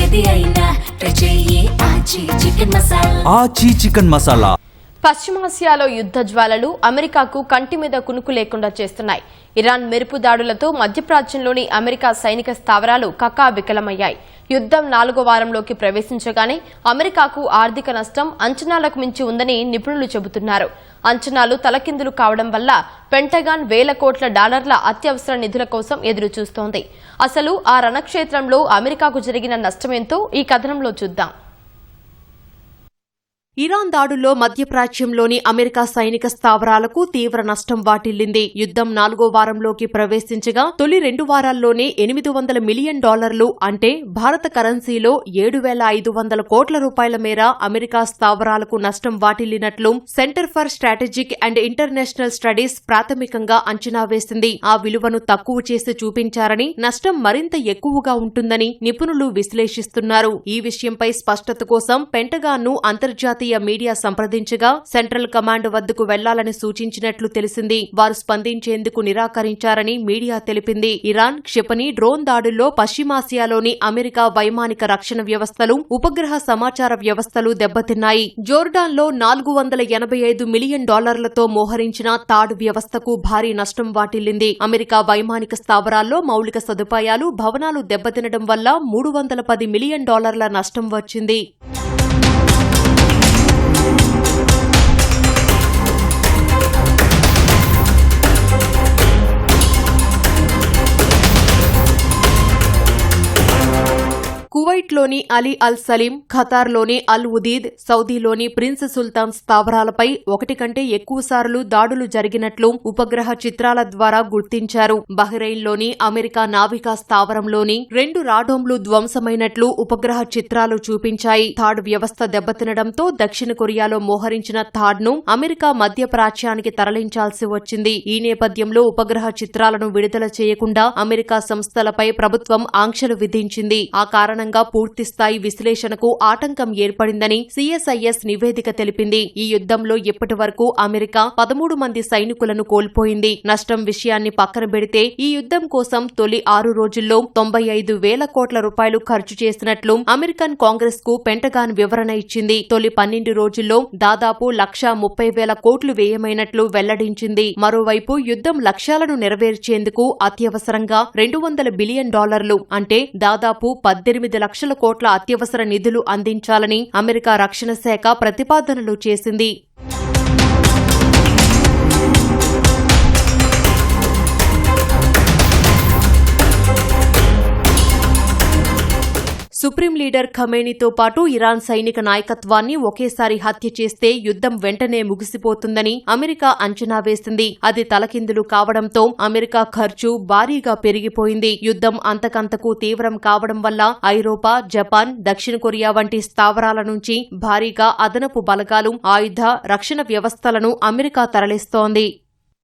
ఏది అయినా ట్రై చెయ్యి ఆచి చికెన్ మసాలా. ఆచి చికెన్ మసాలా. పశ్చిమాసియాలో యుద్ధ జ్వాలలు అమెరికాకు కంటి మీద కునుకు లేకుండా చేస్తున్నాయి. ఇరాన్ మెరుపు దాడులతో మధ్యప్రాచ్యంలోని అమెరికా సైనిక స్థావరాలు కకావికలమయ్యాయి. యుద్ధం 4వ వారంలోకి ప్రవేశించగానే అమెరికాకు ఆర్థిక నష్టం అంచనాలకు మించి ఉందని నిపుణులు చెబుతున్నారు. అంచనాలు తలకిందులు కావడం వల్ల పెంటగాన్ వేల కోట్ల డాలర్ల అత్యవసర నిధుల కోసం ఎదురుచూస్తోంది. అసలు ఆ రణక్షేత్రంలో అమెరికాకు జరిగిన నష్టమేంతో ఈ కథనంలో చూద్దాం. ఇరాన్ దాడుల్లో మధ్యప్రాచ్యంలోని అమెరికా సైనిక స్థావరాలకు తీవ్ర నష్టం వాటిల్లింది. యుద్ధం 4వ వారంలోకి ప్రవేశించగా తొలి 2 వారాల్లోనే $800 మిలియన్ అంటే భారత కరెన్సీలో 7,500 కోట్ల రూపాయల మేర అమెరికా స్థావరాలకు నష్టం వాటిల్లినట్లు Center for Strategic and International Studies ప్రాథమికంగా అంచనా వేసింది. ఆ విలువను తక్కువ చేసి చూపించారని, నష్టం మరింత ఎక్కువగా ఉంటుందని నిపుణులు విశ్లేషిస్తున్నారు. ఈ విషయంపై స్పష్టత కోసం పెంటగాన్ను అంతర్జాతీయ మీడియా సంప్రదించగా సెంట్రల్ కమాండ్ వద్దకు వెళ్లాలని సూచించినట్లు తెలిసింది. వారు స్పందించేందుకు నిరాకరించారని మీడియా తెలిపింది. ఇరాన్, క్షిపణి, డ్రోన్ దాడుల్లో పశ్చిమాసియాలోని అమెరికా వైమానిక రక్షణ వ్యవస్థలు, ఉపగ్రహ సమాచార వ్యవస్థలు దెబ్బతిన్నాయి. జోర్డాన్లో $485 మిలియన్ మోహరించిన థాడ్ వ్యవస్థకు భారీ నష్టం వాటిల్లింది. అమెరికా వైమానిక స్థావరాల్లో మౌలిక సదుపాయాలు, భవనాలు దెబ్బతినడం వల్ల $310 మిలియన్ నష్టం వచ్చింది. కువైట్లోని అలీ అల్ సలీం, ఖతార్లోని అల్ ఉదీద్, సౌదీలోని ప్రిన్స్ సుల్తాన్ స్థావరాలపై 1 కంటే ఎక్కువసార్లు దాడులు జరిగినట్లు ఉపగ్రహ చిత్రాల ద్వారా గుర్తించారు. బహ్రెయిన్లోని అమెరికా నావికా స్థావరంలోని 2 రాడార్లు ధ్వంసమైనట్లు ఉపగ్రహ చిత్రాలు చూపించాయి. థాడ్ వ్యవస్థ దెబ్బతినడంతో దక్షిణ కొరియాలో మోహరించిన థాడ్ను అమెరికా మధ్యప్రాచ్యానికి తరలించాల్సి వచ్చింది. ఈ నేపథ్యంలో ఉపగ్రహ చిత్రాలను విడుదల చేయకుండా అమెరికా సంస్థలపై ప్రభుత్వం ఆంక్షలు విధించింది. ఆ కారణంగా పూర్తిస్థాయి విశ్లేషణకు ఆటంకం ఏర్పడిందని సిఎస్ఐఎస్ నివేదిక తెలిపింది. ఈ యుద్ధంలో ఇప్పటి వరకు అమెరికా 13 మంది సైనికులను కోల్పోయింది. నష్టం విషయాన్ని పక్కన పెడితే ఈ యుద్ధం కోసం తొలి 6 రోజుల్లో 95,000 కోట్ల రూపాయలు ఖర్చు చేసినట్లు అమెరికన్ కాంగ్రెస్ కు పెంటగాన్ వివరణ ఇచ్చింది. తొలి 12 రోజుల్లో దాదాపు 130,000 కోట్లు వ్యయమైనట్లు వెల్లడించింది. మరోవైపు యుద్ధం లక్ష్యాలను నెరవేర్చేందుకు అత్యవసరంగా $200 బిలియన్ అంటే దాదాపు 18 లక్షల కోట్ల అత్యవసర నిధులు అందించాలని అమెరికా రక్షణ శాఖ ప్రతిపాదనలు చేసింది. సుప్రీం లీడర్ ఖమేనీతో పాటు ఇరాన్ సైనిక నాయకత్వాన్ని ఒకేసారి హత్య చేస్తే యుద్ధం వెంటనే ముగిసిపోతుందని అమెరికా అంచనా వేసింది. అది తలకిందులు కావడంతో అమెరికా ఖర్చు భారీగా పెరిగిపోయింది. యుద్ధం అంతకంతకు తీవ్రం కావడం వల్ల ఐరోపా, జపాన్, దక్షిణ కొరియా వంటి స్థావరాల నుంచి భారీగా అదనపు బలగాలు, ఆయుధ, రక్షణ వ్యవస్థలను అమెరికా తరలిస్తోంది.